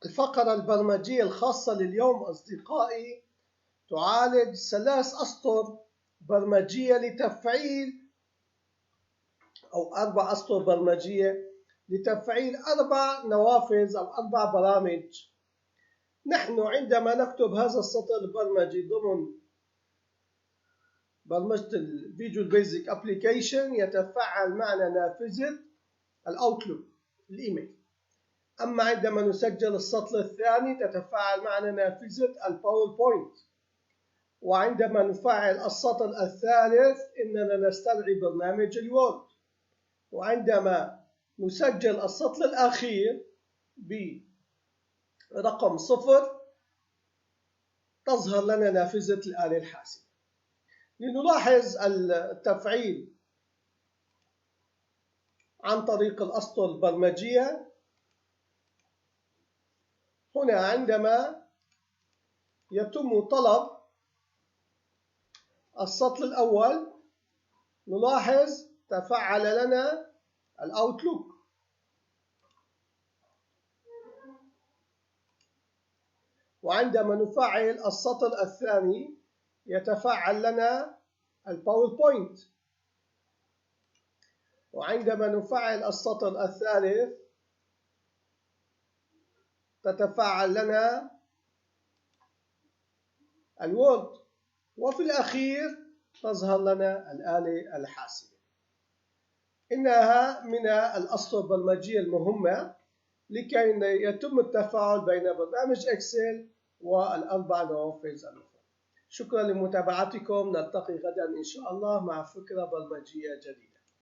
الفقرة البرمجية الخاصة لليوم أصدقائي تعالج 3 أسطر برمجية لتفعيل أو 4 أسطر برمجية لتفعيل 4 نوافذ أو 4 برامج. نحن عندما نكتب هذا السطر البرمجي ضمن برمجة الفيجوال بيزك ابليكيشن يتفاعل معنا نافذة الأوتلوك الإيميل. أما عندما نسجل السطر الثاني تتفاعل معنا نافذة الباوربوينت. وعندما نفعل السطر الثالث إننا نستدعي برنامج الوورد. وعندما نسجل السطر الأخير برقم 0 تظهر لنا نافذة الآلة الحاسبة. لنلاحظ التفعيل عن طريق الأسطر البرمجية. هنا عندما يتم طلب السطر الأول نلاحظ تفعل لنا الأوتلوك. وعندما نفعل السطر الثاني يتفعل لنا الباوربوينت. وعندما نفعل السطر الثالث تتفاعل لنا الوورد. وفي الأخير تظهر لنا الآلة الحاسبة. إنها من الأسطر البرمجية المهمة لكي يتم التفاعل بين برنامج إكسل والأربع نوافذ الأخرى. شكرا لمتابعتكم. نلتقي غدا إن شاء الله مع فكرة برمجية جديدة.